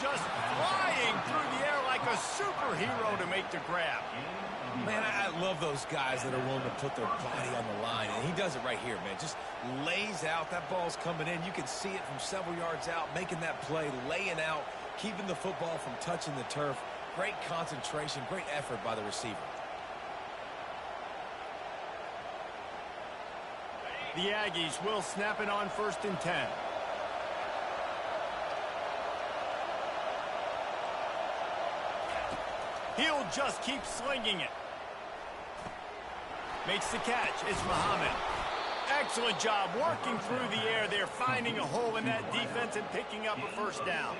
just flying through the air like a superhero to make the grab. Man, I love those guys that are willing to put their body on the line, and he does it right here, man. Just lays out. That ball's coming in. You can see it from several yards out, making that play, laying out, keeping the football from touching the turf. Great concentration, great effort by the receiver. The Aggies will snap it on 1st and 10. He'll just keep slinging it. Makes the catch. It's Muhammad. Excellent job working through the air there, finding a hole in that defense and picking up a 1st down.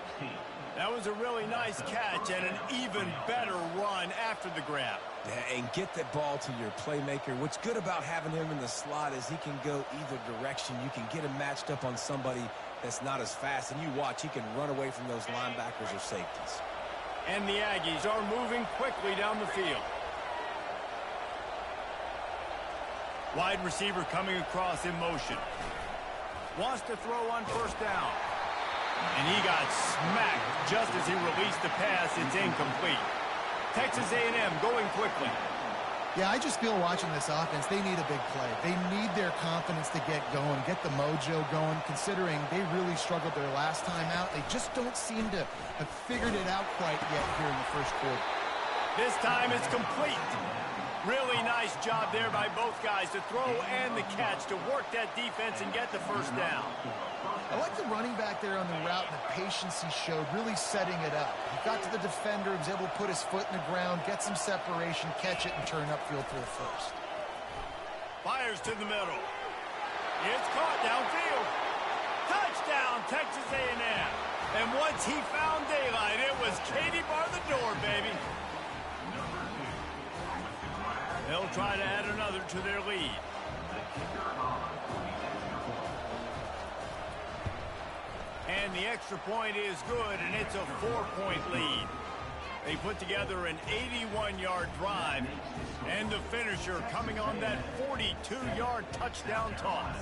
That was a really nice catch and an even better run after the grab. Yeah, and get that ball to your playmaker. What's good about having him in the slot is he can go either direction. You can get him matched up on somebody that's not as fast, and you watch, he can run away from those linebackers or safeties. And the Aggies are moving quickly down the field. Wide receiver coming across in motion. Wants to throw on 1st down. And he got smacked just as he released the pass. It's incomplete. Texas A&M going quickly. Yeah, I just feel watching this offense, they need a big play. They need their confidence to get going, get the mojo going, considering they really struggled their last time out. They just don't seem to have figured it out quite yet here in the 1st quarter. This time it's complete. Really nice job there by both guys to throw and the catch to work that defense and get the 1st down. I like the running back there on the route and the patience he showed, really setting it up. He got to the defender, was able to put his foot in the ground, get some separation, catch it, and turn upfield for the 1st. Fires to the middle. It's caught downfield. Touchdown, Texas A&M. And once he found daylight, it was Katie bar the door, baby. They'll try to add another to their lead. And the extra point is good, and it's a 4-point lead. They put together an 81-yard drive, and the finisher coming on that 42-yard touchdown toss.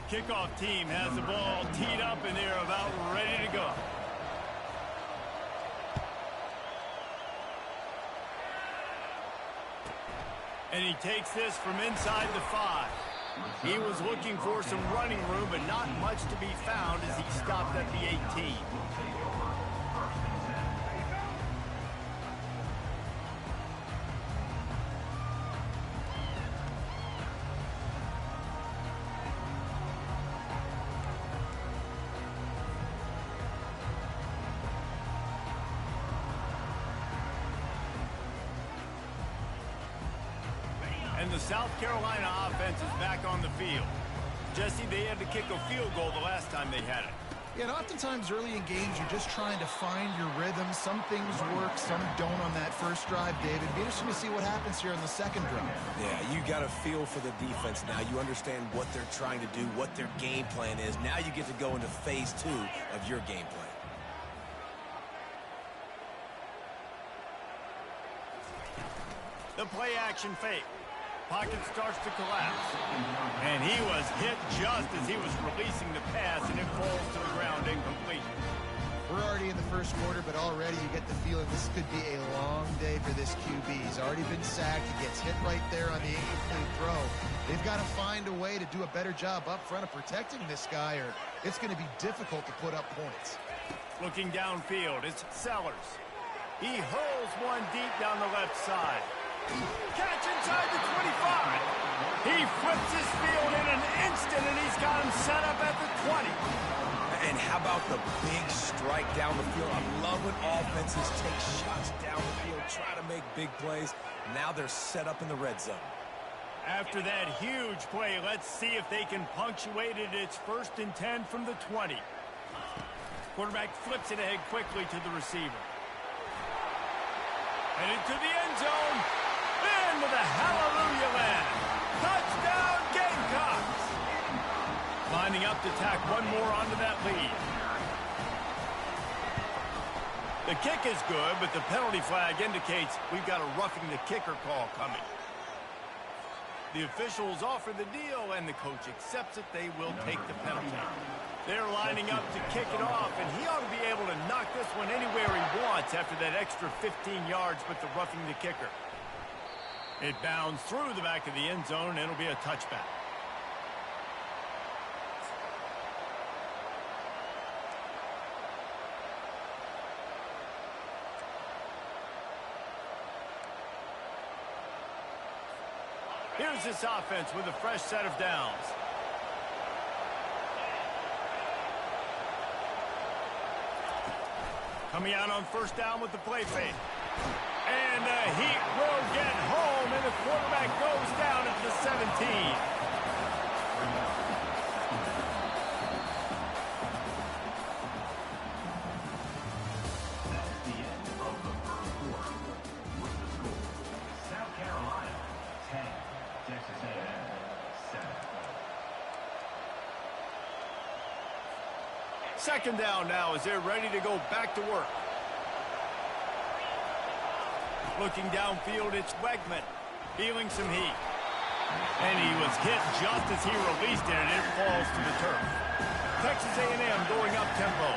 Kickoff team has the ball teed up, and they're about ready to go. And he takes this from inside the 5. He was looking for some running room, but not much to be found as he stopped at the 18. And the South Carolina offense is back on the field. Jesse, they had to kick a field goal the last time they had it. Yeah, and oftentimes early in games, you're just trying to find your rhythm. Some things work, some don't on that 1st drive, David. It'd be interesting to see what happens here on the 2nd drive. Yeah, you got a feel for the defense now. You understand what they're trying to do, what their game plan is. Now you get to go into phase 2 of your game plan. The play action fake. Pocket starts to collapse. And he was hit just as he was releasing the pass, and it falls to the ground incomplete. We're already in the 1st quarter, but already you get the feeling this could be a long day for this QB. He's already been sacked. He gets hit right there on the incomplete throw. They've got to find a way to do a better job up front of protecting this guy, or it's going to be difficult to put up points. Looking downfield, it's Sellers. He hurls one deep down the left side. Catch inside the 25. He flips his field in an instant, and he's got him set up at the 20. And how about the big strike down the field? I love when offenses take shots down the field, try to make big plays. Now they're set up in the red zone. After that huge play, let's see if they can punctuate it. It's 1st and 10 from the 20. Quarterback flips it ahead quickly to the receiver. Headed to the end zone. Into the hallelujah land. Touchdown, Gamecocks. Lining up to tack one more onto that lead. The kick is good, but the penalty flag indicates we've got a roughing the kicker call coming. The officials offer the deal, and the coach accepts it. They will take the penalty. They're lining up to kick it off, and he ought to be able to knock this one anywhere he wants after that extra 15 yards with the roughing the kicker. It bounds through the back of the end zone, and it'll be a touchback. Here's this offense with a fresh set of downs. Coming out on first down with the play fake. And he will get home, and the quarterback goes down at the 17. That's the end of the first quarter. With the score, South Carolina 10, Texas A&M 7. Second down now as they're ready to go back to work. Looking downfield, it's Wegman feeling some heat. And he was hit just as he released it, and it falls to the turf. Texas A&M going up tempo.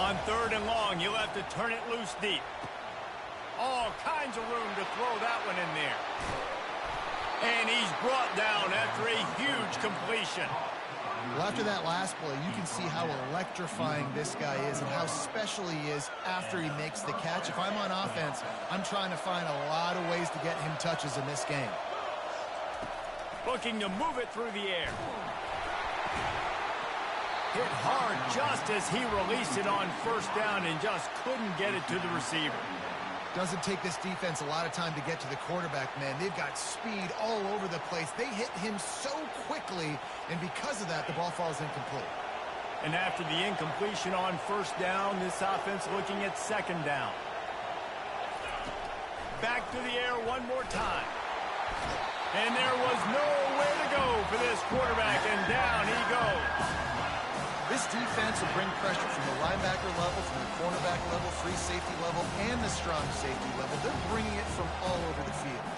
On third and long, you'll have to turn it loose deep. All kinds of room to throw that one in there. And he's brought down after a huge completion. Well, after that last play, you can see how electrifying this guy is and how special he is after he makes the catch. If I'm on offense, I'm trying to find a lot of ways to get him touches in this game. Looking to move it through the air. Hit hard just as he released it on first down and just couldn't get it to the receiver. Doesn't take this defense a lot of time to get to the quarterback, man. They've got speed all over the place. They hit him so quickly, and because of that, the ball falls incomplete. And after the incompletion on first down, this offense looking at second down. Back to the air one more time. And there was nowhere to go for this quarterback, and down he goes. This defense will bring pressure from the linebacker level, from the cornerback level, free safety level, and the strong safety level. They're bringing it from all over the field.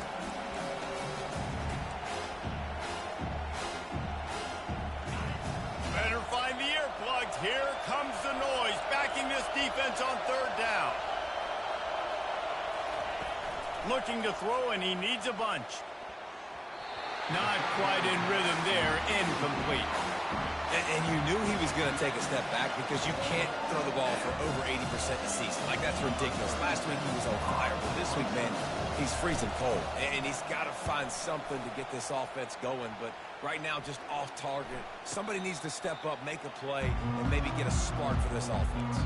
Better find the earplugs. Here comes the noise, backing this defense on third down. Looking to throw, and he needs a bunch. Not quite in rhythm there, incomplete. And you knew he was going to take a step back because you can't throw the ball for over 80% a season. Like, that's ridiculous. Last week he was on fire, but this week, man, he's freezing cold. And he's got to find something to get this offense going. But right now, just off target. Somebody needs to step up, make a play, and maybe get a spark for this offense.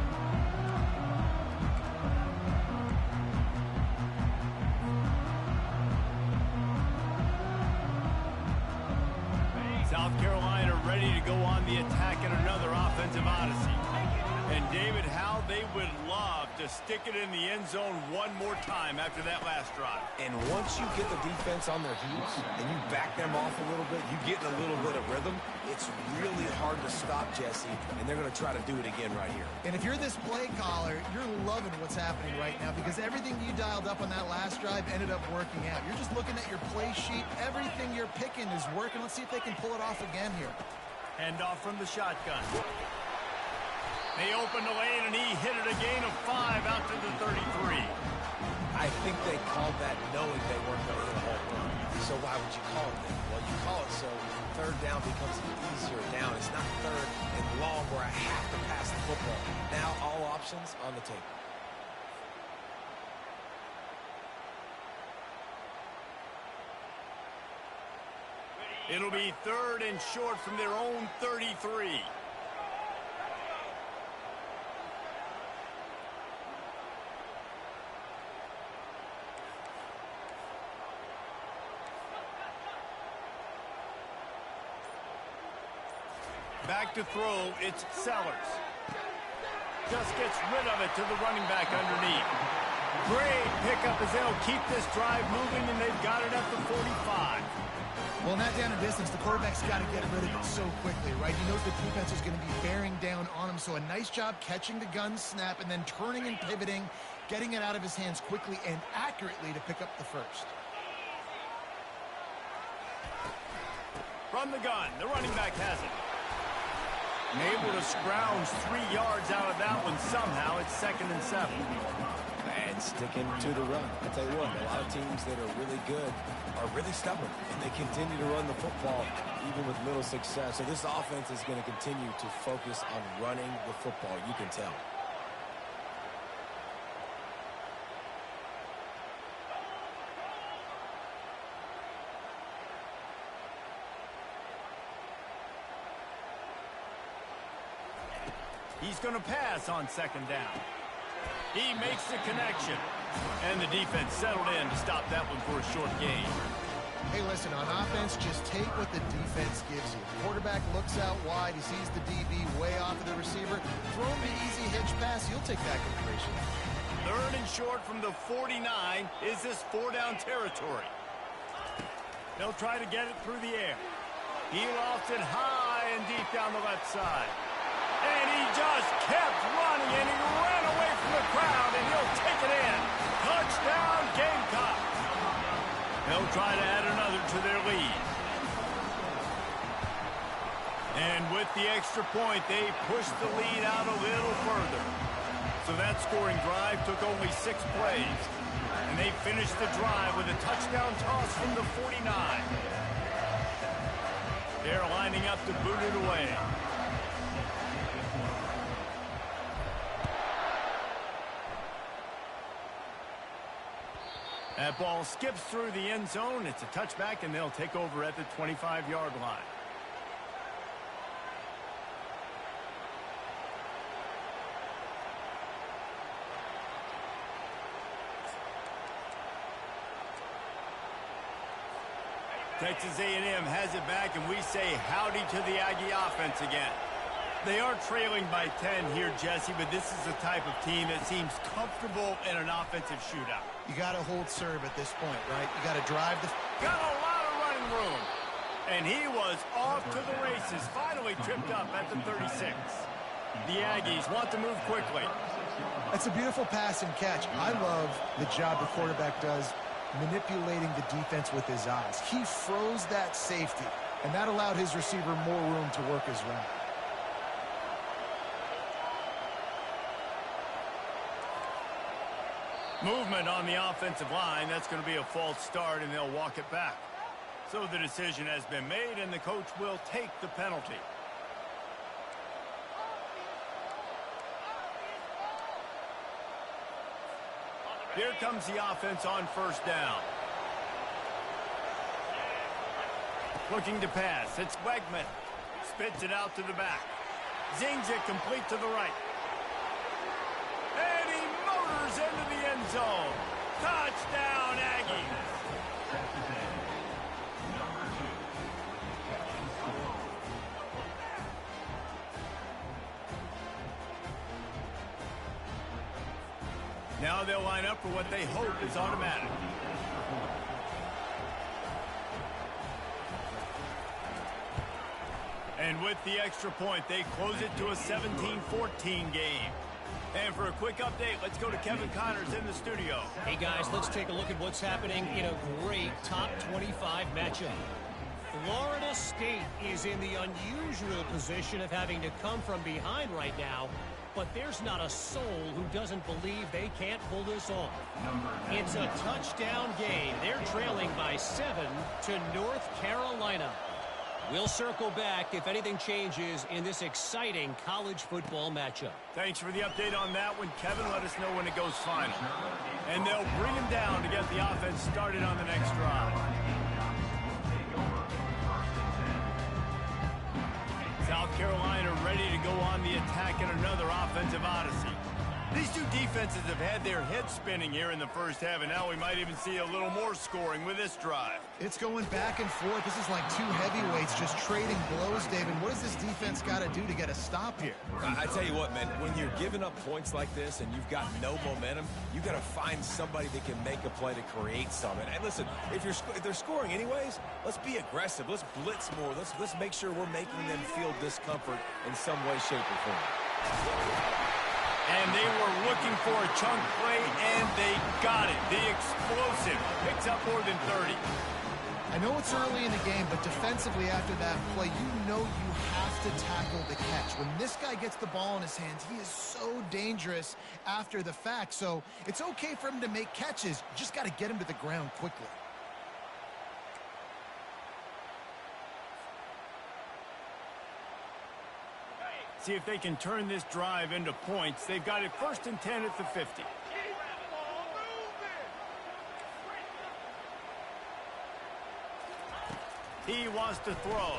South Carolina ready to go on the attack in another offensive odyssey. And David, how they would love to stick it in the end zone one more time after that last drive. And once you get the defense on their heels and you back them off a little bit, you get in a little bit of rhythm, it's really hard to stop Jesse, and they're going to try to do it again right here. And if you're this play caller, you're loving what's happening right now because everything you dialed up on that last drive ended up working out. You're just looking at your play sheet. Everything you're picking is working. Let's see if they can pull it off again here. Handoff from the shotgun. They opened the lane, and he hit it a gain of 5 out to the 33. I think they called that knowing they weren't going to hit a home run. So why would you call it that? Well, you call it so third down becomes an easier down. It's not third and long where I have to pass the football. Now all options on the table. It'll be third and short from their own 33. Back to throw, it's Sellers. Just gets rid of it to the running back underneath. Great pickup as they'll keep this drive moving, and they've got it at the 45. Well, in that down and distance, the quarterback's got to get rid of it so quickly, right? He knows the defense is going to be bearing down on him, so a nice job catching the gun snap and then turning and pivoting, getting it out of his hands quickly and accurately to pick up the first. From the gun, the running back has it. Able to scrounge 3 yards out of that one somehow. It's 2nd and 7. And sticking to the run. I tell you what, a lot of teams that are really good are really stubborn, and they continue to run the football even with little success. So this offense is going to continue to focus on running the football. You can tell. He's going to pass on 2nd down. He makes the connection. And the defense settled in to stop that one for a short gain. Hey, listen, on offense, just take what the defense gives you. The quarterback looks out wide. He sees the DB way off of the receiver. Throw him the easy hitch pass. You'll take that completion. 3rd and short from the 49. Is this 4-down territory? They'll try to get it through the air. He lofts it high and deep down the left side. And he just kept running, and he ran away from the crowd, and he'll take it in. Touchdown, Gamecocks. They'll try to add another to their lead. And with the extra point, they pushed the lead out a little further. So that scoring drive took only 6 plays. And they finished the drive with a touchdown toss from the 49. They're lining up to boot it away. That ball skips through the end zone. It's a touchback, and they'll take over at the 25-yard line. Texas A&M has it back, and we say howdy to the Aggie offense again. They are trailing by 10 here, Jesse, but this is the type of team that seems comfortable in an offensive shootout. You got to hold serve at this point, right? You got to drive the... Got a lot of running room. And he was off to the races, finally tripped up at the 36. The Aggies want to move quickly. That's a beautiful pass and catch. I love the job the quarterback does manipulating the defense with his eyes. He froze that safety, and that allowed his receiver more room to work his route. Movement on the offensive line. That's going to be a false start, and they'll walk it back. So the decision has been made, and the coach will take the penalty. Here comes the offense on 1st down. Looking to pass. It's Wegman. Spits it out to the back. Zings it complete to the right. And he motors into the end zone. Touchdown, Aggies. Now they'll line up for what they hope is automatic. And with the extra point, they close it to a 17-14 game. And for a quick update, let's go to Kevin Connors in the studio. Hey, guys, let's take a look at what's happening in a great top 25 matchup. Florida State is in the unusual position of having to come from behind right now, but there's not a soul who doesn't believe they can't pull this off. It's a touchdown game. They're trailing by 7 to North Carolina. We'll circle back if anything changes in this exciting college football matchup. Thanks for the update on that one, Kevin. Let us know when it goes final. And they'll bring him down to get the offense started on the next drive. South Carolina ready to go on the attack in another offensive odyssey. These two defenses have had their heads spinning here in the first half, and now we might even see a little more scoring with this drive. It's going back and forth. This is like two heavyweights just trading blows, David. What does this defense got to do to get a stop here? I tell you what, man, when you're giving up points like this and you've got no momentum, you got to find somebody that can make a play to create something. And listen, if they're scoring anyways, let's be aggressive. Let's blitz more. Let's make sure we're making them feel discomfort in some way, shape, or form. And they were looking for a chunk play, and they got it. The explosive picks up more than 30. I know it's early in the game, but defensively after that play, you know you have to tackle the catch. When this guy gets the ball in his hands, he is so dangerous after the fact. So it's okay for him to make catches. You just got to get him to the ground quickly. See if they can turn this drive into points. They've got it 1st and 10 at the 50. He wants to throw.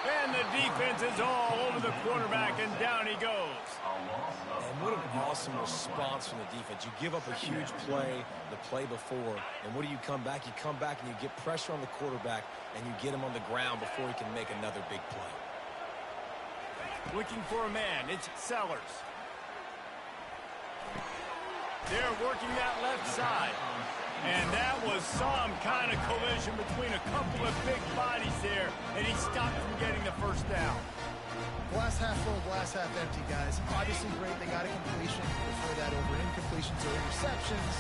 And the defense is all over the quarterback, and down he goes. And what an awesome response from the defense. You give up a huge play the play before, and what do you come back? You come back and you get pressure on the quarterback, and you get him on the ground before he can make another big play. Looking for a man. It's Sellers. They're working that left side. And that was some kind of collision between a couple of big bodies there, and he stopped from getting the first down. Glass half full, glass half empty, guys. Obviously great. They got a completion. Prefer that over incompletions or interceptions.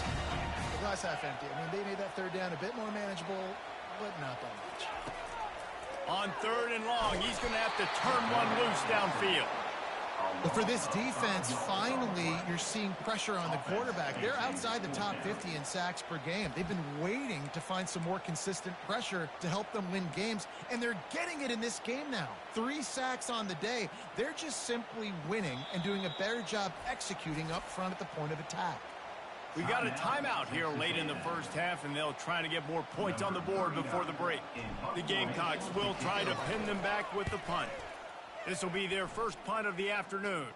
The glass half empty. I mean, they made that third down a bit more manageable, but not by much. On 3rd and long, he's going to have to turn one loose downfield. But for this defense, finally, you're seeing pressure on the quarterback. They're outside the top 50 in sacks per game. They've been waiting to find some more consistent pressure to help them win games, and they're getting it in this game now. 3 sacks on the day. They're just simply winning and doing a better job executing up front at the point of attack. We got a timeout here late in the first half, and they'll try to get more points on the board before the break. The Gamecocks will try to pin them back with the punt. This will be their first punt of the afternoon.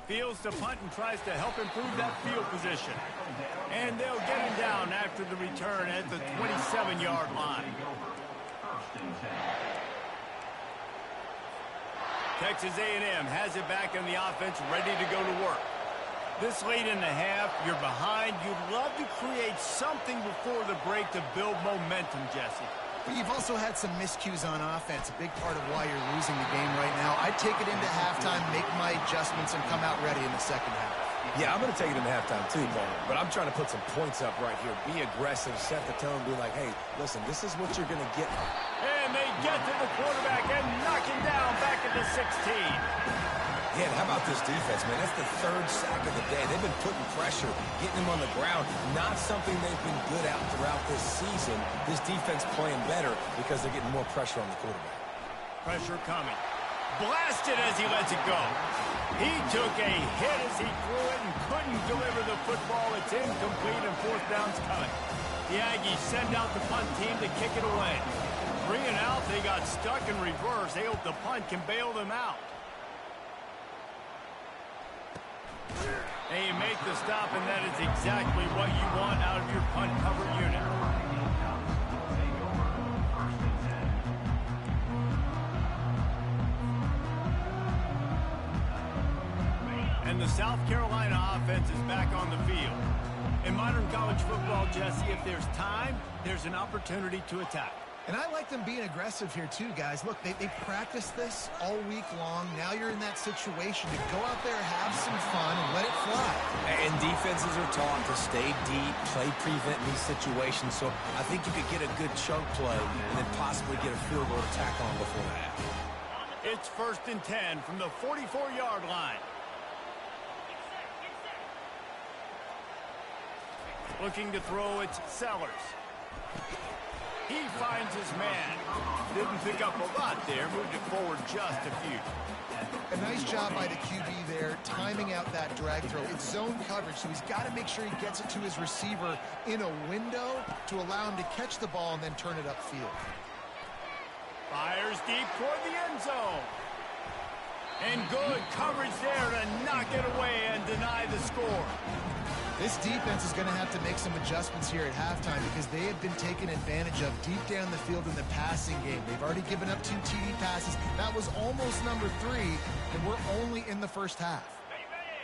Fields the punt and tries to help improve that field position. And they'll get him down after the return at the 27-yard line. Texas A&M has it back in the offense, ready to go to work. This late in the half, you're behind. You'd love to create something before the break to build momentum, Jesse. But you've also had some miscues on offense, a big part of why you're losing the game right now. I'd take it into halftime, make my adjustments, and come out ready in the second half. Yeah, I'm going to take it into halftime too, but I'm trying to put some points up right here. Be aggressive, set the tone, be like, hey, listen, this is what you're going to get. And they get to the quarterback and knock him down back at the 16. Yeah, and how about this defense, man? That's the 3rd sack of the day. They've been putting pressure, getting them on the ground. Not something they've been good at throughout this season. This defense playing better because they're getting more pressure on the quarterback. Pressure coming. Blasted as he lets it go. He took a hit as he threw it and couldn't deliver the football. It's incomplete and 4th down's coming. The Aggies send out the punt team to kick it away. 3 and out, they got stuck in reverse. They hope the punt can bail them out. And you make the stop, and that is exactly what you want out of your punt cover unit. And the South Carolina offense is back on the field. In modern college football, Jesse, if there's time, there's an opportunity to attack. And I like them being aggressive here too, guys. Look, they practiced this all week long. Now you're in that situation to go out there, have some fun, and let it fly. And defenses are taught to stay deep, play prevent in these situations. So I think you could get a good chunk play and then possibly get a field goal to tack on before the half. It's 1st and 10 from the 44-yard line. Looking to throw, it's Sellers. He finds his man. Didn't pick up a lot there. Moved it forward just a few. A nice job by the QB there, timing out that drag throw. It's zone coverage, so he's got to make sure he gets it to his receiver in a window to allow him to catch the ball and then turn it upfield. Fires deep toward the end zone. And good coverage there to knock it away and deny the score. This defense is going to have to make some adjustments here at halftime because they have been taken advantage of deep down the field in the passing game. They've already given up 2 TD passes. That was almost number 3, and we're only in the first half.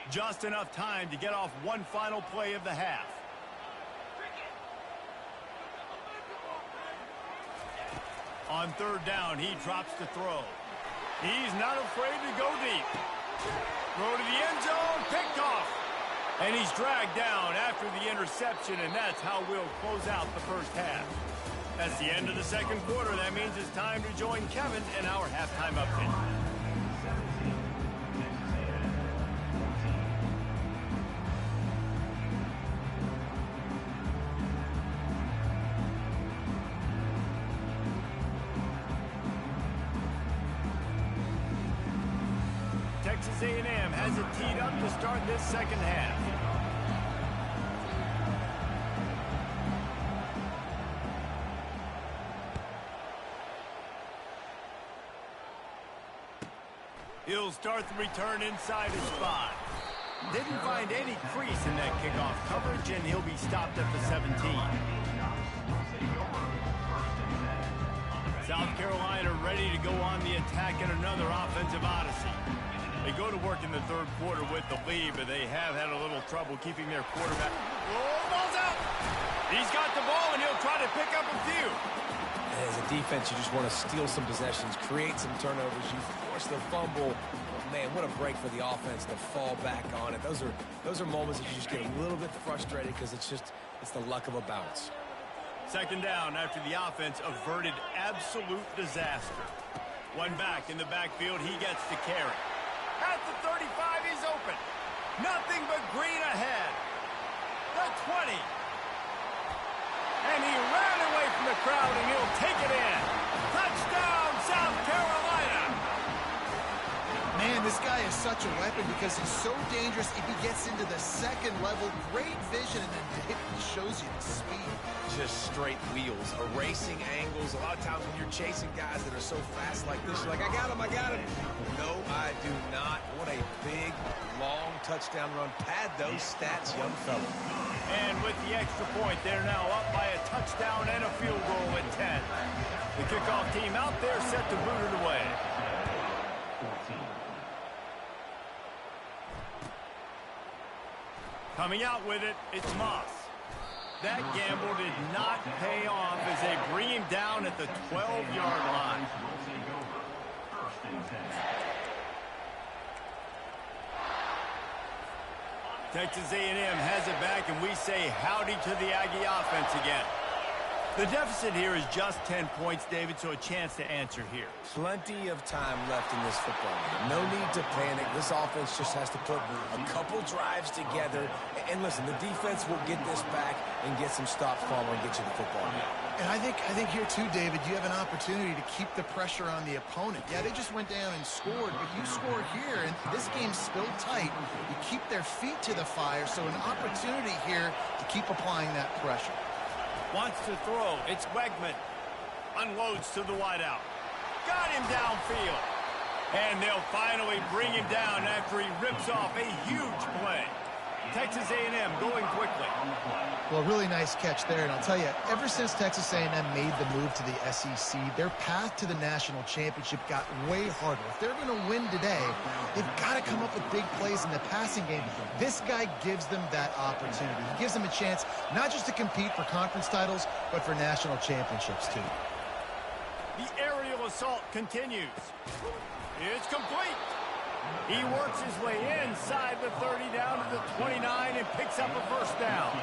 Just enough time to get off one final play of the half. On 3rd down, he drops to throw. He's not afraid to go deep. Throw to the end zone, picked off. And he's dragged down after the interception, and that's how we'll close out the first half. That's the end of the second quarter. That means it's time to join Kevin in our halftime update. Texas A&M has it teed up to start this second half. He'll start the return inside his spot. Didn't find any crease in that kickoff coverage, and he'll be stopped at the 17. South Carolina ready to go on the attack in another offensive odyssey. They go to work in the third quarter with the lead, but they have had a little trouble keeping their quarterback. Oh, ball's out! He's got the ball, and he'll try to pick up a few. As a defense, you just want to steal some possessions, create some turnovers. You force the fumble. Man, what a break for the offense to fall back on it. Those are moments that you just get a little bit frustrated because it's the luck of a bounce. Second down after the offense averted absolute disaster. One back in the backfield, he gets to carry. At the 35, he's open. Nothing but green ahead. The 20. And he ran away from the crowd, and he'll take it in. Touchdown, South Carolina. Man, this guy is such a weapon because he's so dangerous if he gets into the second level. Great vision, and then it shows you the speed. Just straight wheels, erasing angles. A lot of times when you're chasing guys that are so fast like this, you're like, I got him. No, I do not. What a big, long touchdown run. Pad those stats, young fella. And with the extra point, they're now up by a touchdown and a field goal at 10. The kickoff team out there set to boot it away. Coming out with it, it's Moss. That gamble did not pay off as they bring him down at the 12-yard line. Texas A&M has it back, and we say howdy to the Aggie offense again. The deficit here is just 10 points, David, so a chance to answer here. Plenty of time left in this football game. No need to panic. This offense just has to put a couple drives together. And listen, the defense will get this back and get some stops following and get you the football game. And I think here too, David, you have an opportunity to keep the pressure on the opponent. Yeah, they just went down and scored, but you score here, and this game's still tight. You keep their feet to the fire, so an opportunity here to keep applying that pressure. Wants to throw. It's Wegman. Unloads to the wideout. Got him downfield. And they'll finally bring him down after he rips off a huge play. Texas A&M going quickly. Well, really nice catch there, and I'll tell you, ever since Texas A&M made the move to the SEC, their path to the national championship got way harder. If they're going to win today, they've got to come up with big plays in the passing game. This guy gives them that opportunity. He gives them a chance not just to compete for conference titles, but for national championships, too. The aerial assault continues. It's complete. He works his way inside the 30 down to the 29 and picks up a first down.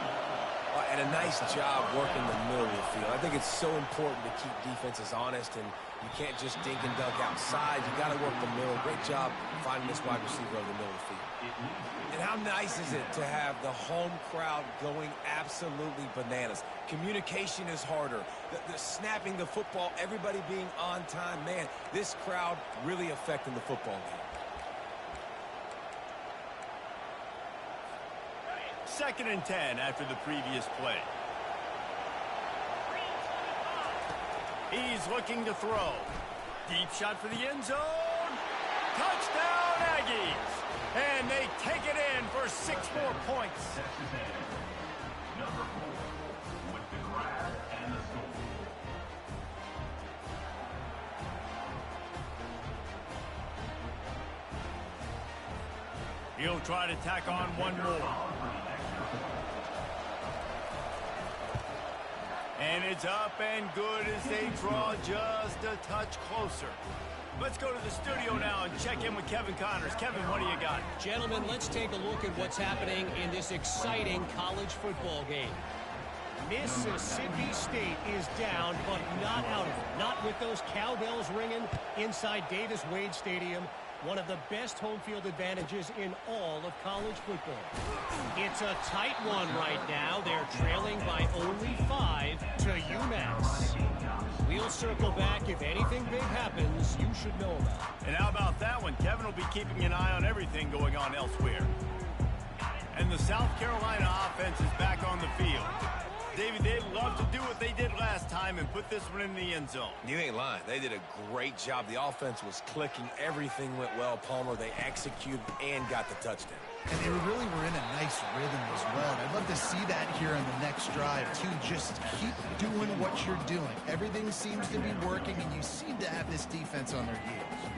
And a nice job working the middle of the field. I think it's so important to keep defenses honest, and you can't just dink and dunk outside. You got to work the middle. Great job finding this wide receiver over the middle of the field. And how nice is it to have the home crowd going absolutely bananas? Communication is harder. The snapping the football, everybody being on time. Man, this crowd really affecting the football game. Second and 10 after the previous play. He's looking to throw. Deep shot for the end zone. Touchdown, Aggies. And they take it in for 6 more points. Number 4 with the grab and the score. He'll try to tack on one more. And it's up and good as they draw just a touch closer. Let's go to the studio now and check in with Kevin Connors. Kevin, what do you got? Gentlemen, let's take a look at what's happening in this exciting college football game. Mississippi State is down, but not out of it. Not with those cowbells ringing inside Davis-Wade Stadium, one of the best home field advantages in all of college football. It's a tight one right now. They're trailing by only 5 to UMass. We'll circle back. If anything big happens, you should know about it. And how about that one? Kevin will be keeping an eye on everything going on elsewhere. And the South Carolina offense is back on the field. David, they'd love to do what they did last time and put this one in the end zone. You ain't lying. They did a great job. The offense was clicking. Everything went well, Palmer. They executed and got the touchdown. And they really were in a nice rhythm as well. I'd love to see that here on the next drive, too. Just keep doing what you're doing. Everything seems to be working, and you seem to have this defense on their heels.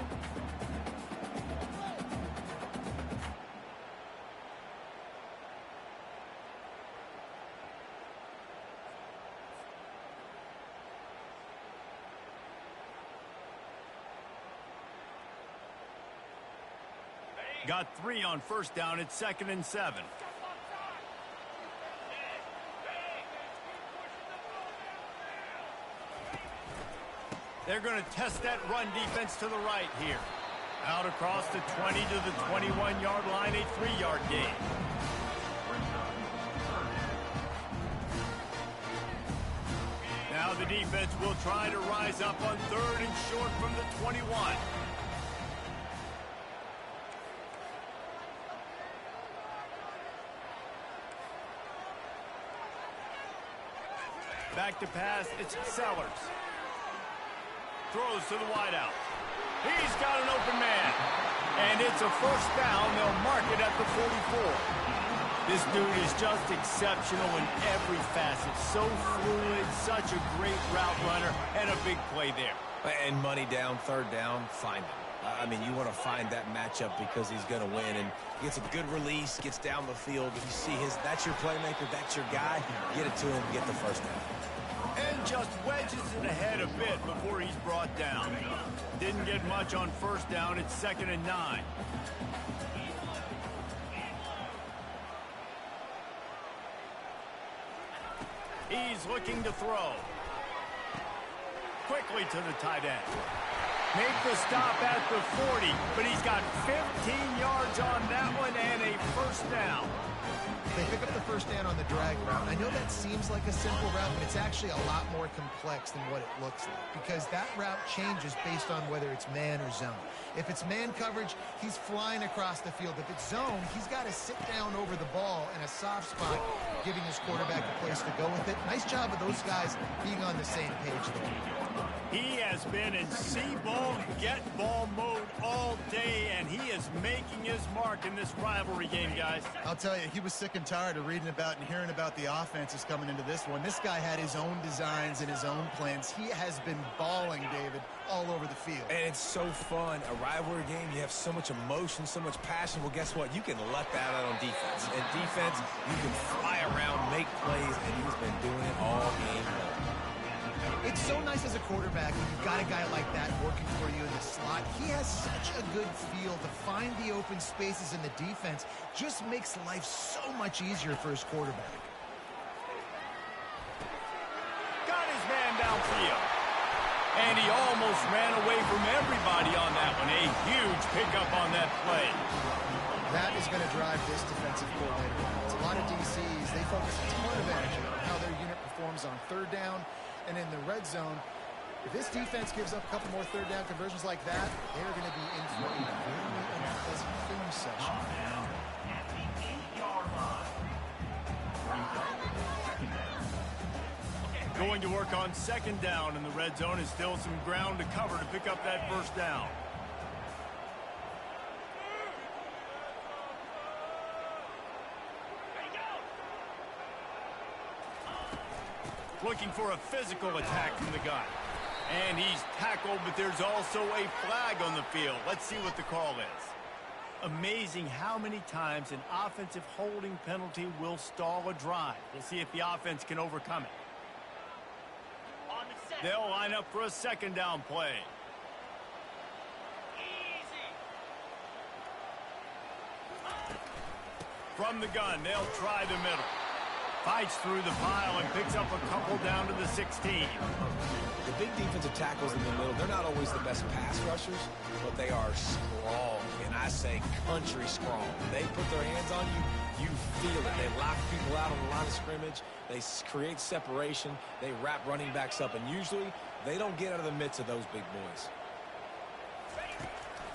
Got 3 on first down. It's 2nd and 7. They're going to test that run defense to the right here. Out across the 20 to the 21-yard line, a 3-yard gain. Now the defense will try to rise up on 3rd and short from the 21. Back to pass, it's Sellers. Throws to the wideout. He's got an open man. And it's a first down. They'll mark it at the 44. This dude is just exceptional in every facet. So fluid, such a great route runner, and a big play there. And money down, 3rd down, find him. I mean, you want to find that matchup because he's going to win. And gets a good release, gets down the field. If you see that's your playmaker, that's your guy, get it to him, get the first down. And just wedges it ahead a bit before he's brought down. Didn't get much on first down. It's 2nd and 9. He's looking to throw. Quickly to the tight end. Make the stop at the 40, but he's got 15 yards on that one and a first down. They pick up the first down on the drag route. I know that seems like a simple route, but it's actually a lot more complex than what it looks like, because that route changes based on whether it's man or zone. If it's man coverage, he's flying across the field. If it's zone, he's got to sit down over the ball in a soft spot, giving his quarterback a place to go with it. Nice job of those guys being on the same page there. He has been in see-ball, get-ball mode all day, and he is making his mark in this rivalry game, guys. I'll tell you, he was sick and tired of reading about and hearing about the offenses coming into this one. This guy had his own designs and his own plans. He has been balling, David, all over the field. And it's so fun. A rivalry game, you have so much emotion, so much passion. Well, guess what? You can let that out on defense. And defense, you can fly around, make plays, and he's been doing it all game long. It's so nice as a quarterback when you've got a guy like that working for you in the slot. He has such a good feel to find the open spaces in the defense. Just makes life so much easier for his quarterback. Got his man downfield. And he almost ran away from everybody on that one. A huge pickup on that play. That is going to drive this defensive coordinator. It's a lot of DCs. They focus a ton of energy on how their unit performs on 3rd down and in the red zone. If this defense gives up a couple more 3rd down conversions like that, they're going to be in for a very unpleasant film session. Going to work on 2nd down in the red zone, and still some ground to cover to pick up that first down. Looking for a physical attack from the guy. And he's tackled, but there's also a flag on the field. Let's see what the call is. Amazing how many times an offensive holding penalty will stall a drive. We'll see if the offense can overcome it. They'll line up for a 2nd down play. From the gun, they'll try the middle. Fights through the pile and picks up a couple down to the 16. The big defensive tackles in the middle, they're not always the best pass rushers, but they are strong, and I say country strong. They put their hands on you, you feel it. They lock people out on the line of scrimmage. They create separation. They wrap running backs up, and usually they don't get out of the midst of those big boys.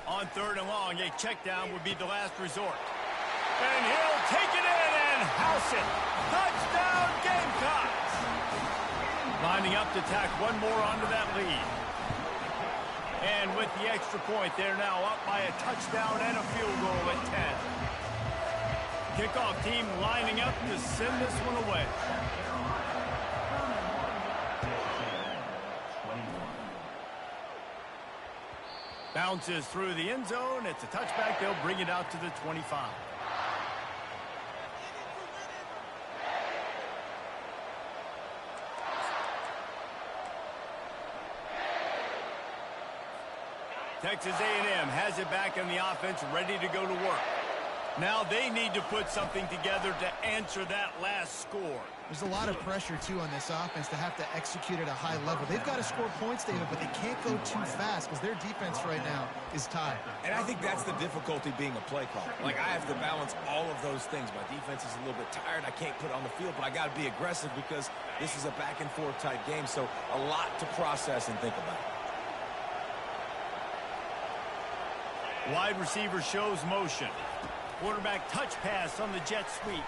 On 3rd and long, a check down would be the last resort. And he'll take it in and house it. Touchdown, Gamecocks. Lining up to tack one more onto that lead. And with the extra point, they're now up by a touchdown and a field goal at 10. Kickoff team lining up to send this one away. Bounces through the end zone. It's a touchback. They'll bring it out to the 25. Texas A&M has it back in the offense, ready to go to work. Now they need to put something together to answer that last score. There's a lot of pressure, too, on this offense to have to execute at a high level. They've got to score points, David, but they can't go too fast because their defense right now is tied. And I think that's the difficulty being a play caller. Like, I have to balance all of those things. My defense is a little bit tired. I can't put it on the field, but I got to be aggressive because this is a back-and-forth type game, so a lot to process and think about. Wide receiver shows motion. Quarterback touch pass on the jet sweep.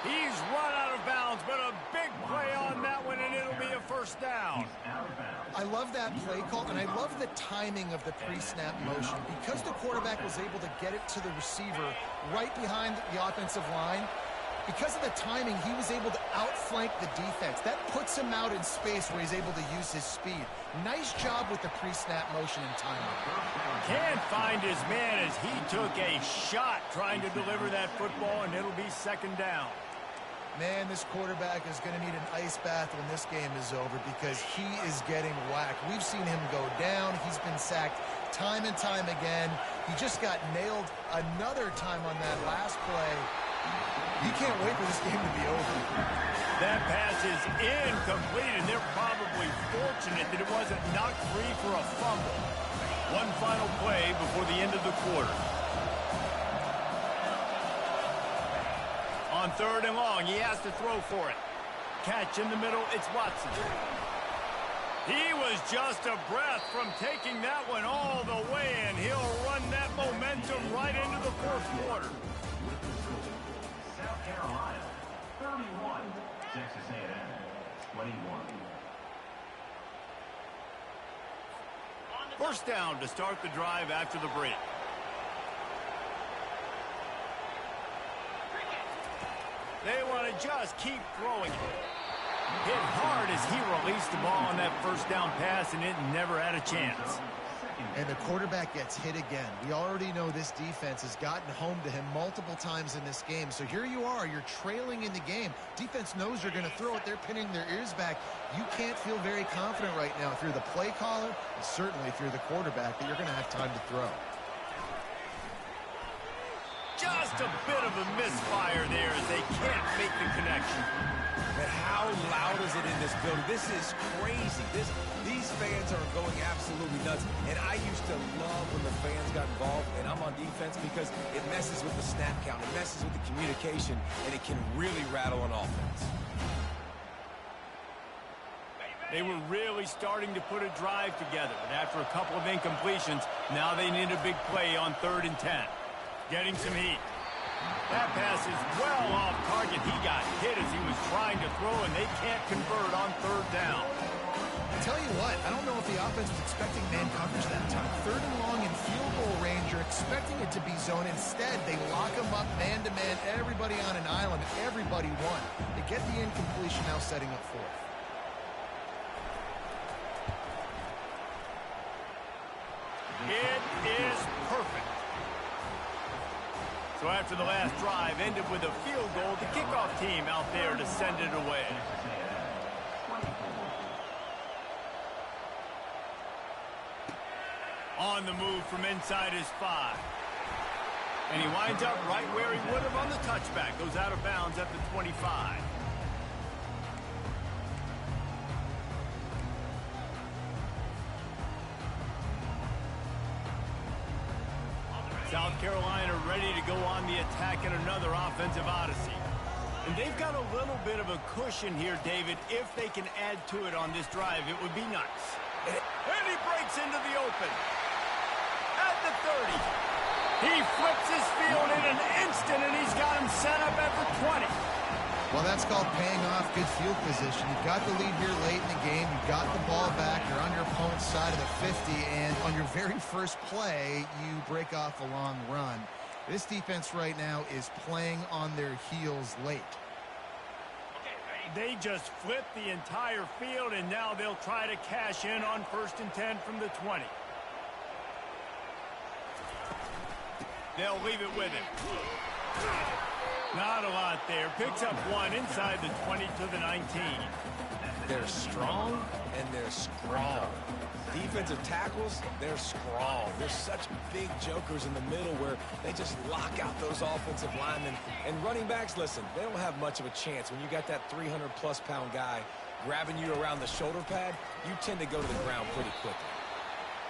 He's run out of bounds, but a big play on that one, and it'll be a first down. I love that play call, and I love the timing of the pre-snap motion. Because the quarterback was able to get it to the receiver right behind the offensive line, because of the timing, he was able to outflank the defense. That puts him out in space where he's able to use his speed. Nice job with the pre-snap motion and timing. Can't find his man as he took a shot trying to deliver that football, and it'll be second down. Man, this quarterback is going to need an ice bath when this game is over because he is getting whacked. We've seen him go down. He's been sacked time and time again. He just got nailed another time on that last play. You can't wait for this game to be over. That pass is incomplete, and they're probably fortunate that it wasn't knocked free for a fumble. One final play before the end of the quarter. On 3rd and long, he has to throw for it. Catch in the middle, it's Watson. He was just a breath from taking that one all the way, and he'll run that momentum right into the fourth quarter. South Carolina, 31. Texas A&M, 21. First down to start the drive after the break. They want to just keep throwing it. Hit hard as he released the ball on that first down pass, and it never had a chance. And the quarterback gets hit again. We already know this defense has gotten home to him multiple times in this game. So here you are, you're trailing in the game. Defense knows you're going to throw it. They're pinning their ears back. You can't feel very confident right now if you're the play caller, and certainly if you're the quarterback, that you're going to have time to throw. Just a bit of a misfire there as they can't make the connection. But how loud is it in this building? This is crazy. These fans are going absolutely nuts. And I used to love when the fans got involved, and I'm on defense because it messes with the snap count. It messes with the communication, and it can really rattle an offense. They were really starting to put a drive together, but after a couple of incompletions, now they need a big play on 3rd and 10. Getting some heat. That pass is well off target. He got hit as he was trying to throw, and they can't convert on 3rd down. I tell you what, I don't know if the offense was expecting man coverage that time. 3rd and long in field goal range, you're expecting it to be zone. Instead, they lock them up man-to-man, everybody on an island, everybody won. They get the incompletion, now setting up 4th. It is perfect. So after the last drive ended with a field goal, the kickoff team out there to send it away. On the move from inside his 5. And he winds up right where he would have on the touchback. Goes out of bounds at the 25. South Carolina ready to go on the attack in another offensive odyssey. And they've got a little bit of a cushion here, David. If they can add to it on this drive, it would be nice. And he breaks into the open. At the 30. He flips his field in an instant, and he's got him set up at the 20. Well, that's called paying off good field position. You've got the lead here late in the game. You've got the ball back. You're on your opponent's side of the 50, and on your very first play, you break off a long run. This defense right now is playing on their heels late. They just flip the entire field, and now they'll try to cash in on 1st and 10 from the 20. They'll leave it with him. Not a lot there. Picks up one inside the 20 to the 19. They're strong and they're scrawl. Defensive tackles, they're scrawl. They're such big jokers in the middle where they just lock out those offensive linemen. And running backs, listen, they don't have much of a chance. When you got that 300-plus pound guy grabbing you around the shoulder pad, you tend to go to the ground pretty quickly.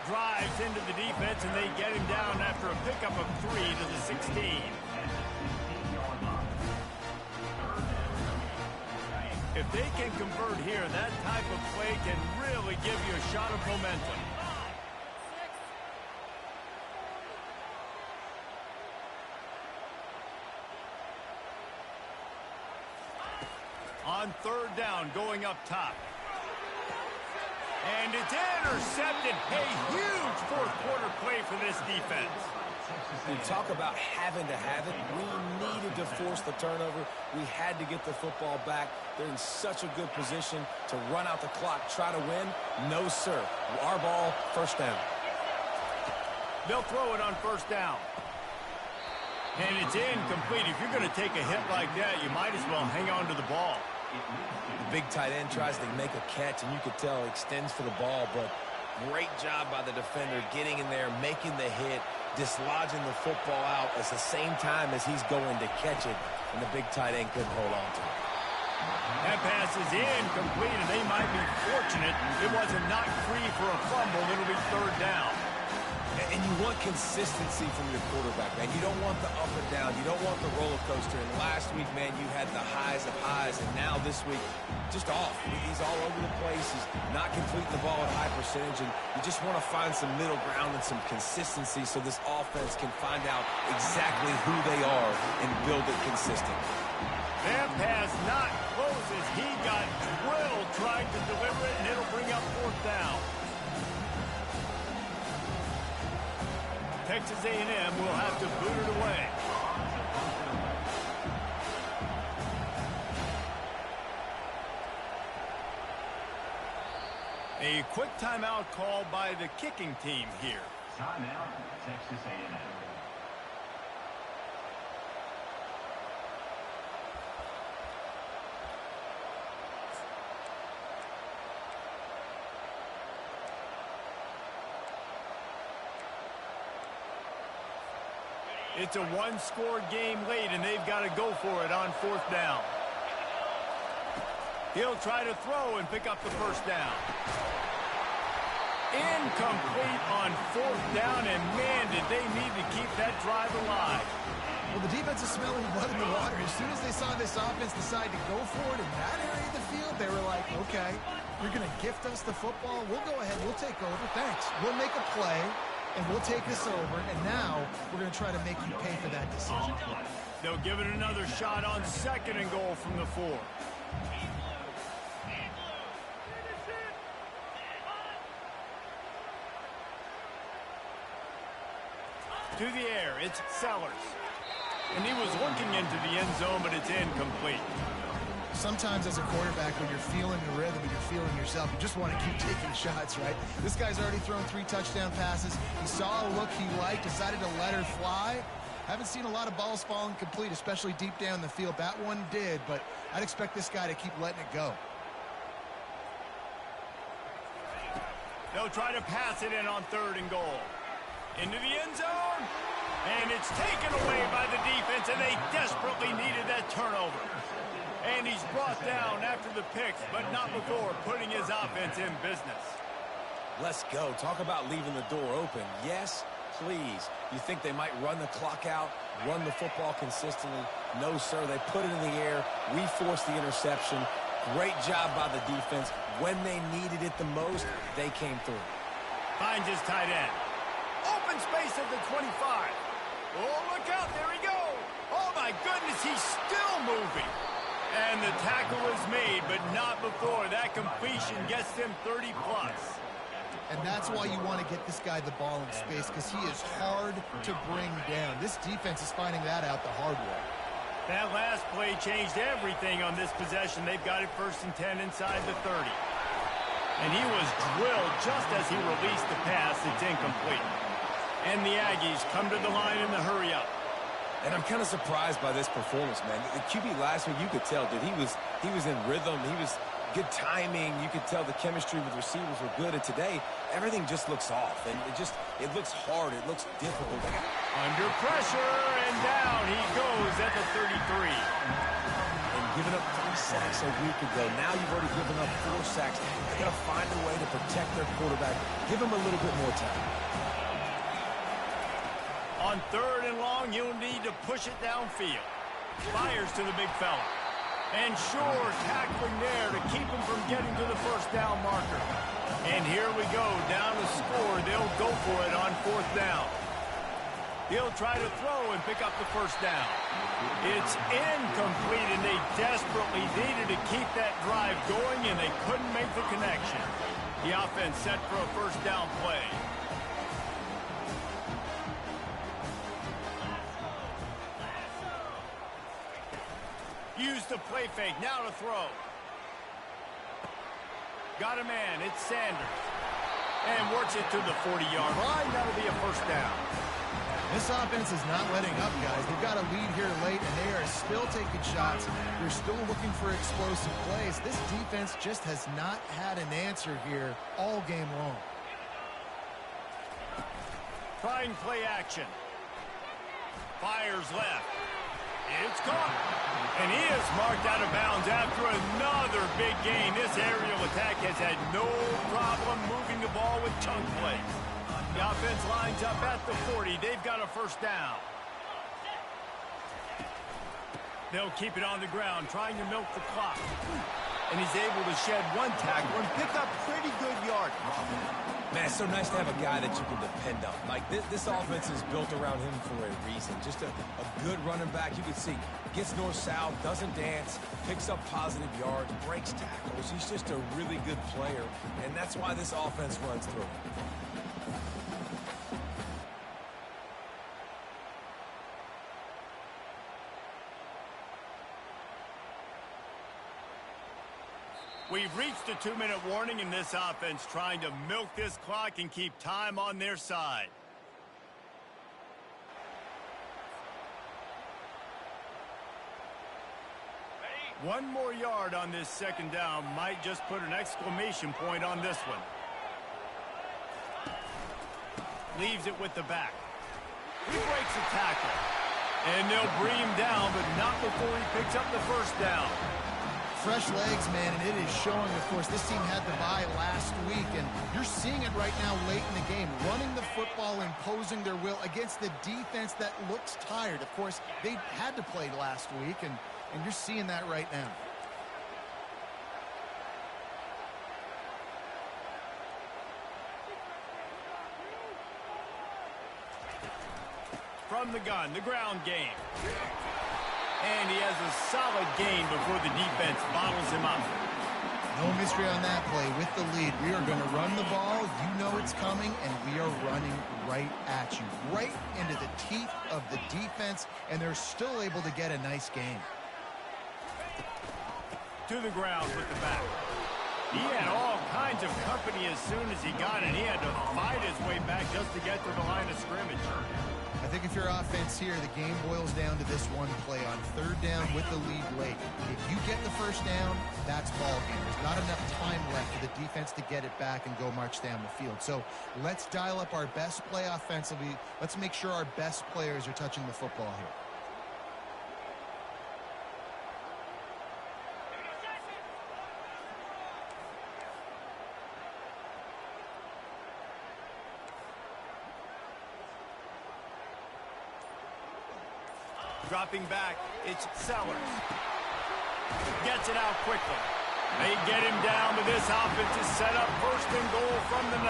Drives into the defense, and they get him down after a pickup of 3 to the 16. If they can convert here, that type of play can really give you a shot of momentum. On 3rd down, going up top. And it's intercepted. A huge 4th quarter play for this defense. You talk about having to have it. We needed to force the turnover. We had to get the football back. They're in such a good position to run out the clock, try to win. No, sir. Our ball, 1st down. They'll throw it on 1st down. And it's incomplete. If you're going to take a hit like that, you might as well hang on to the ball. The big tight end tries to make a catch, and you could tell extends for the ball, but great job by the defender getting in there, making the hit, dislodging the football out at the same time as he's going to catch it, and the big tight end couldn't hold on to it. That pass is incomplete, and they might be fortunate it wasn't knocked free for a fumble. It'll be 3rd down. And you want consistency from your quarterback, man. You don't want the up and down. You don't want the roller coaster. And last week, man, you had the highs of highs, and now this week, just off. He's all over the place. He's not completing the ball at high percentage, and you just want to find some middle ground and some consistency so this offense can find out exactly who they are and build it consistently. That pass not close as he got drilled trying to deliver it, and it'll bring up 4th down. Texas A&M will have to boot it away. A quick timeout call by the kicking team here. Timeout, Texas A&M. It's a one-score game late, and they've got to go for it on 4th down. He'll try to throw and pick up the 1st down. Incomplete on 4th down, and man, did they need to keep that drive alive. Well, the defense is smelling blood in the water. As soon as they saw this offense decide to go for it in that area of the field, they were like, okay, you're going to gift us the football. We'll go ahead. We'll take over. Thanks. We'll make a play, and we'll take this over. And now we're going to try to make you pay for that decision. They'll give it another shot on 2nd and goal from the 4. To the air, it's Sellers. And he was looking into the end zone, but it's incomplete. Sometimes as a quarterback, when you're feeling the rhythm and you're feeling yourself, you just want to keep taking shots, right? This guy's already thrown 3 touchdown passes. He saw a look he liked, decided to let her fly. Haven't seen a lot of balls falling complete, especially deep down the field. That one did, but I'd expect this guy to keep letting it go. They'll try to pass it in on 3rd and goal. Into the end zone. And it's taken away by the defense, and they desperately needed that turnover. And he's brought down after the picks, but not before putting his offense in business. Let's go. Talk about leaving the door open. Yes, please. You think they might run the clock out, run the football consistently? No, sir. They put it in the air. We forced the interception. Great job by the defense. When they needed it the most, they came through. Finds his tight end. Open space at the 25. Oh, look out. There he goes. Oh, my goodness. He's still moving. And the tackle is made, but not before. That completion gets them 30-plus. And that's why you want to get this guy the ball in space, because he is hard to bring down. This defense is finding that out the hard way. That last play changed everything on this possession. They've got it 1st and 10 inside the 30. And he was drilled just as he released the pass. It's incomplete. And the Aggies come to the line in the hurry-up. And I'm kind of surprised by this performance, man. The QB last week, you could tell, dude, he was in rhythm. He was good timing. You could tell the chemistry with receivers were good. And today, everything just looks off. And it looks hard. It looks difficult. Under pressure, and down he goes at the 33. And giving up 3 sacks a week ago. Now you've already given up 4 sacks. They're going to find a way to protect their quarterback. Give him a little bit more time. On 3rd and long, you'll need to push it downfield. Fires to the big fella. And sure, tackling there to keep him from getting to the 1st down marker. And here we go, down to score. They'll go for it on 4th down. He'll try to throw and pick up the 1st down. It's incomplete, and they desperately needed to keep that drive going, and they couldn't make the connection. The offense set for a 1st down play. Use the play fake, now to throw. Got a man, it's Sanders. And works it to the 40-yard line, that'll be a 1st down. This offense is not letting up, guys. They've got a lead here late, and they are still taking shots. They're still looking for explosive plays. This defense just has not had an answer here all game long. Trying play action. Fires left. It's caught. And he is marked out of bounds after another big gain. This aerial attack has had no problem moving the ball with chunk plays. The offense lines up at the 40. They've got a 1st down. They'll keep it on the ground, trying to milk the clock. And he's able to shed 1 tackle and pick up pretty good yardage. Man, it's so nice to have a guy that you can depend on. Like, this offense is built around him for a reason. Just a good running back. You can see, gets north-south, doesn't dance, picks up positive yards, breaks tackles. He's just a really good player, and that's why this offense runs through him. We've reached a 2-minute warning in this offense, trying to milk this clock and keep time on their side. One more yard on this 2nd down might just put an exclamation point on this one. Leaves it with the back. He breaks a tackle. And they'll bring him down, but not before he picks up the 1st down. Fresh legs, man, and it is showing, of course. This team had the bye last week, and you're seeing it right now late in the game. Running the football, imposing their will against the defense that looks tired. Of course, they had to play last week, and you're seeing that right now. From the gun, the ground game. And he has a solid gain before the defense bottles him up. No mystery on that play. With the lead, we are going to run the ball. You know it's coming, and we are running right at you. Right into the teeth of the defense, and they're still able to get a nice gain. To the ground with the back. He had all kinds of company as soon as he got it. He had to fight his way back just to get to the line of scrimmage. I think if you're offense here, the game boils down to this one play on third down with the lead late. If you get the first down, that's ball game. There's not enough time left for the defense to get it back and go march down the field. So let's dial up our best play offensively. Let's make sure our best players are touching the football here. Dropping back, it's Sellers. Gets it out quickly. They get him down, but this offense is set up first and goal from the 9.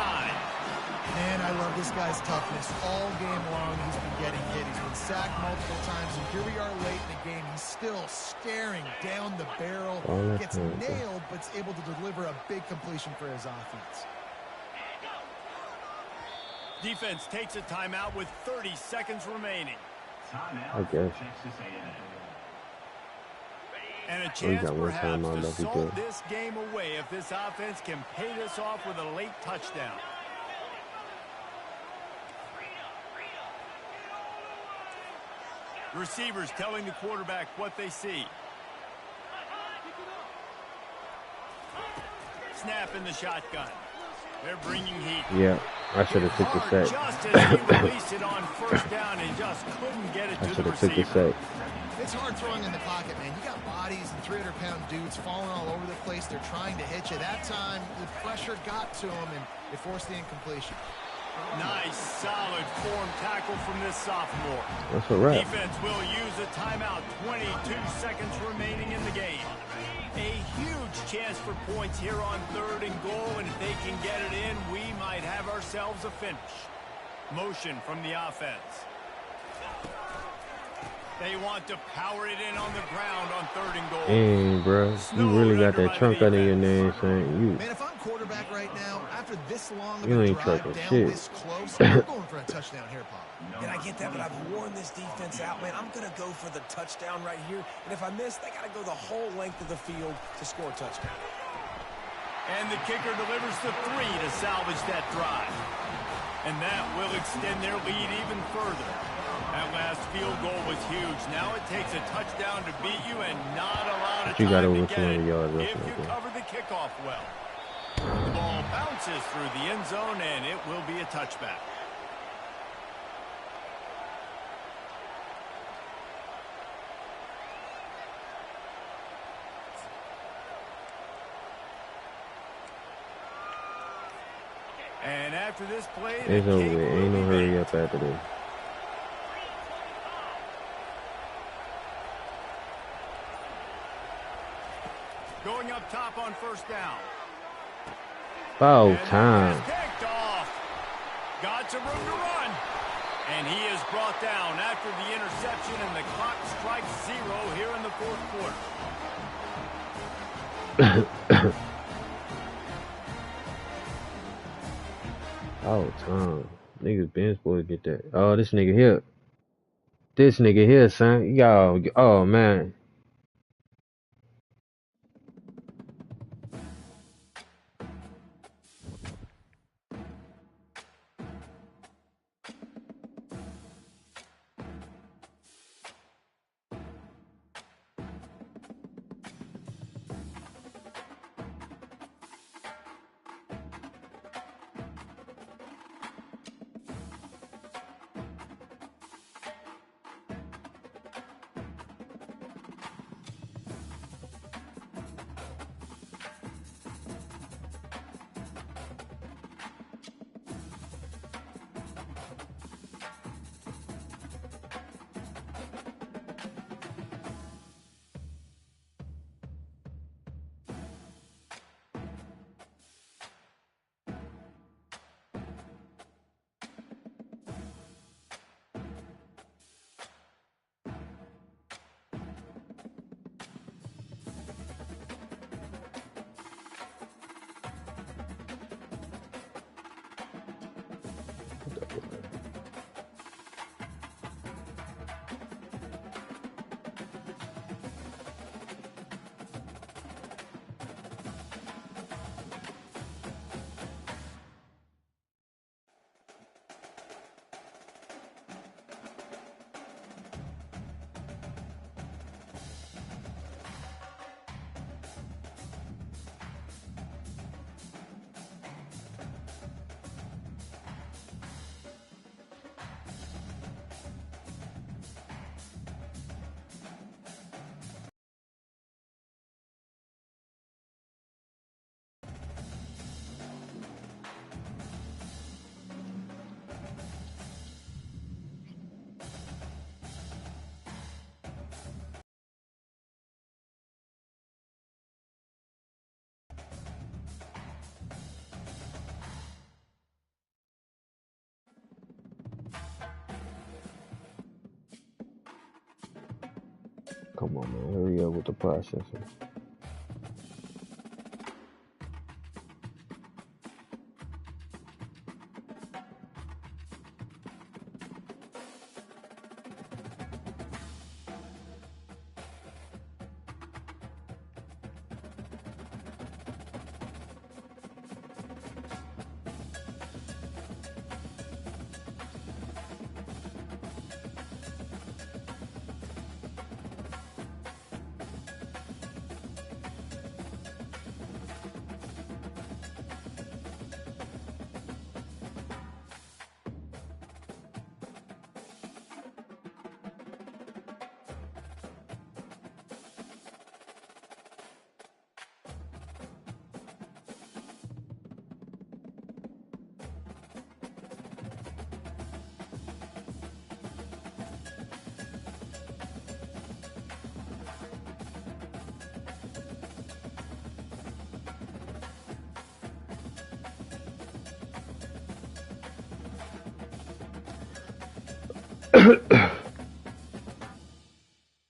Man, I love this guy's toughness. All game long, he's been getting hit. He's been sacked multiple times, and here we are late in the game. He's still staring down the barrel. Gets nailed, but is able to deliver a big completion for his offense. Defense takes a timeout with 30 seconds remaining. Timeout. Okay. Texas A&M. And a got chance one perhaps timeout to left to salt go. this game away if this offense can pay this off with a late touchdown. Receivers telling the quarterback what they see. Snap in the shotgun. They're bringing heat. Yeah, I should have took the Hard sack. just as he released it on first down and just couldn't get it I to should the have took the receiver. sack. It's hard throwing in the pocket, man. You got bodies and 300-pound dudes falling all over the place. They're trying to hit you. That time, the pressure got to him, and it forced the incompletion. Nice, solid form tackle from this sophomore. That's a wrap. Defense will use a timeout. 22 seconds remaining in the game. A huge chance for points here on third and goal, and if they can get it in, we might have ourselves a finish. Motion from the offense. They want to power it in on the ground on third and goal. Dang, bro. You really got that trunk under your name, saying Man, if I'm quarterback right now, after this long of You a ain't drive trucking down shit. this close, I'm going for a touchdown here, Paul. And I get that, but I've worn this defense out, man. I'm going to go for the touchdown right here. And if I miss, they got to go the whole length of the field to score a touchdown. And the kicker delivers the 3 to salvage that drive. And that will extend their lead even further. That last field goal was huge. Now it takes a touchdown to beat you and not a lot of You got time over to get 200 it yards if roughly, you okay. cover the kickoff well. The ball bounces through the end zone, and it will be a touchback. And after this play, it's the over cake with. will Ain't no be hurry baked. up after this. Going up top on first down. Foul And that time. is kicked off. Got some room to run. And he is brought down after the interception, and the clock strikes 0 here in the fourth quarter. Foul time. Niggas been supposed to get that. Oh, this nigga here. This nigga here, son. Y'all. Oh, man. Come on, man. Hurry up with the processing.